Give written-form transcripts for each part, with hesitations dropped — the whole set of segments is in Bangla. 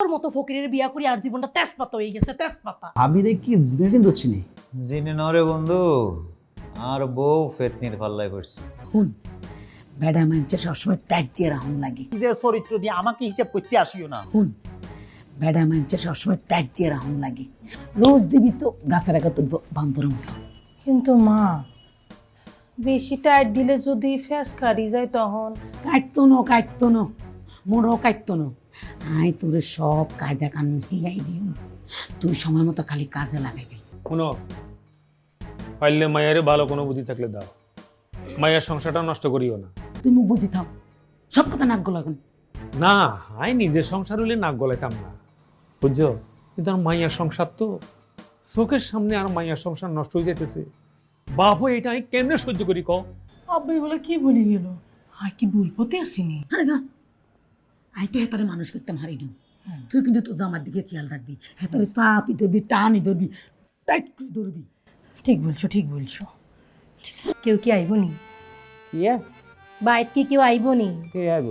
তোর মতো ফকিরের বিয়া করি আর জীবনটা তেজপাতা হয়ে গেছে, তেজপাতা। ভাবিরে কি জিনে দোচ্ছি নি জিনে নরে বন্ধু, আর বউ ফেতনির পাল্লায় পড়ছে। হুন বেড়া মানুষের সবসময় টাইট দিয়ে রাখুন লাগে। নিজের চরিত্র দিয়ে আমাকে হিসাব করতে আসিও না। হুন বেড়া মানুষের সবসময় টাইট দিয়ে রাখুন লাগে। রোজ দিবি তো গাছের আগে তুলব বান্দরের মতো। কিন্তু মা, বেশি টাইট দিলে যদি ফ্যাস কাটি যায় তখন? কাটতো না মোড়ও কাটতো না। আয় তোরে সব কায়দা কানুন শিখাই দিও, তুই সময় মতো খালি কাজে লাগাইবি। শুনো, পাইলে মায়ের ভালো কোনো বুদ্ধি থাকলে দাও, মায়ের সংসারটা নষ্ট করিও না। তুই মুখ বুঝি থাও, সব কথা নাক গলাবেন না, আই নিজের সংসার হইলে নাক গলাইতাম না, বুঝছো? কিন্তু আর মাইয়ার সংসার তো চোখের সামনে, আর মাইয়ার সংসার নষ্ট হয়ে যাইতেছে। বাপ হয়ে এটা আমি কেমনে সহ্য করি ক? আব্বা এগুলো কি বলে গেল? আর কি ভুল পথে আসিনি? আরে না, আই তো হেতারে মানুষ করতাম হারি না। তুই কিন্তু তোর জামার দিকে খেয়াল রাখবি, হেতারে চাপি ধরবি, টানি ধরবি, টাইট করে ধরবি। ঠিক বলছো, ঠিক বলছো। কেউ কি আইব নি? কি বাইত কি কেউ আইব নি? কে আইব?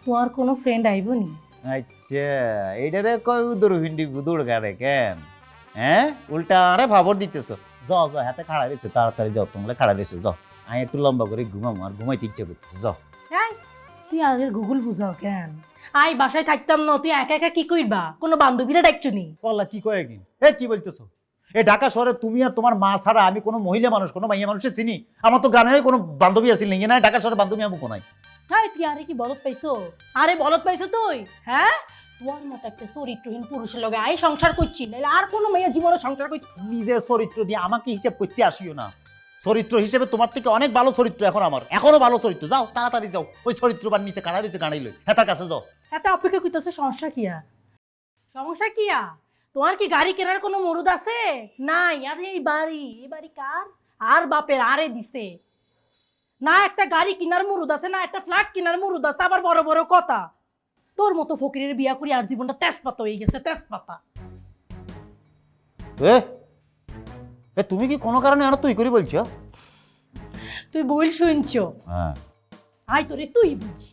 তোমার কোনো ফ্রেন্ড আইব নি? আচ্ছা, এইটারে কয় উদর ভিন্ডি গুদুর গাড়ে কেন? হ্যাঁ, উল্টা আরে ভাবর দিতেছ। যাও যাও, হাতে খাড়া রয়েছে, তাড়াতাড়ি যাও, তোমরা খাড়া রয়েছে, যাও। আমি একটু লম্বা করে ঘুমাবো, আর ঘুমাইতে ইচ্ছা করতেছে, যাও। তুই আগের গুগল বুঝাও কেন? আই বাসায় থাকতাম না, তুই একা একা কি কইবা? কোনো বান্ধবীরা ডাকছো নি? বললা কি কয়ে কি? কি বলতেছো? ঢাকা শহরে তুমি আর তোমার মা ছাড়া আমি কোনো মহিলা মানুষ, কোনো মাইয়া মানুষের চিনি? আমার তো গ্রামের কোনো বান্ধবী আছিল নাকি? না, ঢাকা শহরে বান্ধবী আমি কোনাই। হাই, তুই আরে কি বলত পাইছো? আরে বলত পাইছো তুই? হ্যাঁ, তোমার মতো একটা চরিত্রহীন পুরুষের লগে আই সংসার করছি, নাইলে আর কোনো মেয়ে জীবনে সংসার করছি। নিজের চরিত্র দিয়ে আমাকে হিসাব করতে আসিও না। চরিত্র হিসেবে তোমার থেকে অনেক ভালো চরিত্র এখন আমার, এখনো ভালো চরিত্র। যাও তাড়াতাড়ি যাও, ওই চরিত্রবার নিচে কাড়া রয়েছে, গাড়াই লই, হেতার কাছে যাও। এত অপেক্ষা করতেছে, সমস্যা কিয়া? সমস্যা কিয়া? তোমার কি গাড়ি কেনার কোনো মুরুদ আছে? নাই। আর এই বাড়ি কার? আর বাপের আরে দিছে না। একটা গাড়ি কেনার মুরুদ আছে না, একটা ফ্ল্যাট কেনার মুরুদ আছে, আবার বড় বড় কথা। তোর মতো ফকিরের বিয়া করি আর জীবনটা তেজপাতা হয়ে গেছে, তেজপাতা। তুমি কি কোনো কারণে আর তুই করে বলছো? তুই বল শুনছো? হ্যাঁ। আই তোরে তুই বুঝি।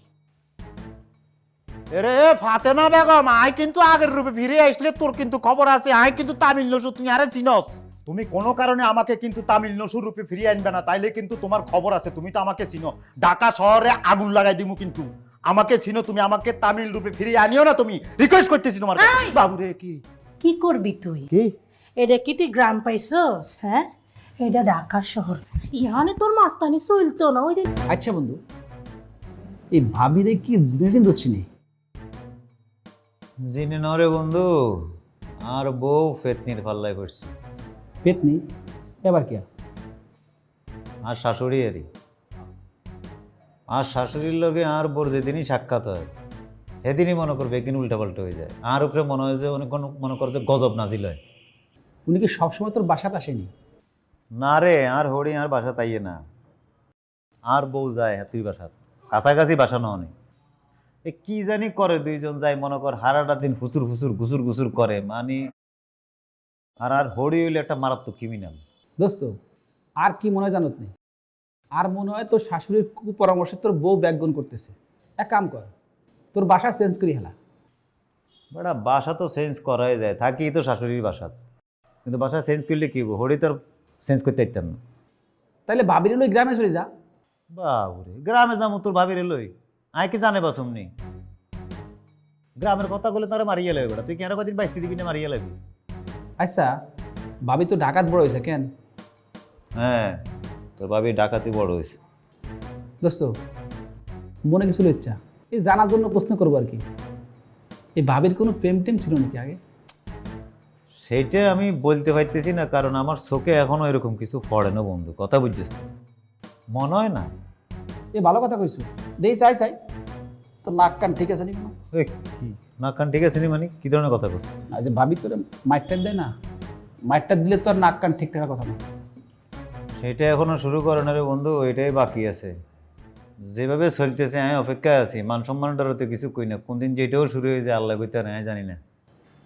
এরে ফাতেমা বেগম, আই কিন্তু আগের রূপে ফিরে আসলে তোর কিন্তু খবর আছে। আই কিন্তু তামিল নসু, তুই আরে চিনস। তুমি কোনো কারণে আমাকে কিন্তু তামিল নসু রূপে ফিরিয়ে আনবে না, তাইলে কিন্তু তোমার খবর আছে। তুমি তো আমাকে চিনো, ঢাকা শহরে আগুন লাগাই দিমু। কিন্তু আমাকে চিনো তুমি, আমাকে তামিল রূপে ফিরিয়ে আনিও না। তুমি রিকোয়েস্ট করতেছি তোমার কাছে। বাবুরে কি করবি তুই? কি এটা কি তুই গ্রাম পাইছস? হ্যাঁ, এটা ঢাকা শহর। ইহানে তোর মাস্তানি চলতো না। ওই যে আচ্ছা বন্ধু, এই ভাবিরে কি জিনে দোচ্ছি নি জিনে নরে বন্ধু, আর বউ ফেতনির পাল্লায় পড়ছে। পেতনি এবার কি? আর শাশুড়ি এরই, আর শাশুড়ির লগে আর বোর যেদিনই সাক্ষাৎ হয় সেদিনই মনে করবে একদিন উল্টাপাল্টা হয়ে যায়। আর উপরে মনে হয় যে অনেক মনে করে যে গজব নাজিল হয়। উনি কি সবসময় তোর বাসাতে আসেনি? না রে, আর হরি আর বাসা তাইয়ে না, আর বউ যায় তুই বাসাত কাছাকাছি বাসানো অনেক। কি জানি করে দুইজন যায়, মনে কর হারাটা দিন ফুসুর ফুসুর ঘুসুর ঘুসুর করে, মানে আর হরি হইলে একটা মারাত্মক ক্রিমিনাল। দোস্ত, আর কি মনে হয় জানত নেই, আর মনে হয় তোর শাশুড়ির কুপরামর্শে তোর বউ ব্যাকগুণ করতেছে। এক কাম কর, তোর বাসা চেঞ্জ করি হেলা। বেটা বাসা তো চেঞ্জ করাই যায়, থাকি তো শাশুড়ির বাসাত, কিন্তু বাসা চেঞ্জ করলে কি হবো? হরি তোর চেঞ্জ করতে পারতাম না। তাইলে ভাবির লই গ্রামে চলে যা। বাবুরে, গ্রামে যাবো তোর ভাবির লই? আয় কি জানে বাসুমনি গ্রামের কথা বলে তোরা মারিয়ে লাগবে। তুই কেন কদিন বাইশ দিবি না মারিয়ে লাগবি? আচ্ছা, ভাবি তো ঢাকাত বড় হয়েছে কেন? হ্যাঁ, তোর ভাবি ডাকাতি বড় হয়েছে। দোস্ত, মনে কিছু ইচ্ছা এই জানার জন্য প্রশ্ন করবো আর কি, এই ভাবির কোনো প্রেম টেম ছিল নাকি আগে? সেইটা আমি বলতে পারতেছি না, কারণ আমার চোখে এখনো এরকম কিছু পড়ে না বন্ধু। কথা বুঝছিস তো? মনে হয় না। এ ভালো কথা কইছো, দেই চাই চাই তো নাক কান ঠিক আছে নি কোনো? কি না কান ঠিক আছে নি মানে কি ধরনের কথা করছিস? আর যে ভাবি তোর মাইটটা দেয় না, মাইটটা দিলে তো আর নাক কান ঠিক থাকার কথা না। সেটা এখনো শুরু করে না রে বন্ধু, এটাই বাকি আছে। যেভাবে চলতেছে আমি অপেক্ষায় আছি। মান সম্মানটারও তো কিছু কই না, কোনদিন যেটাও শুরু হয়ে যায় আল্লাহ কইতে না জানি না।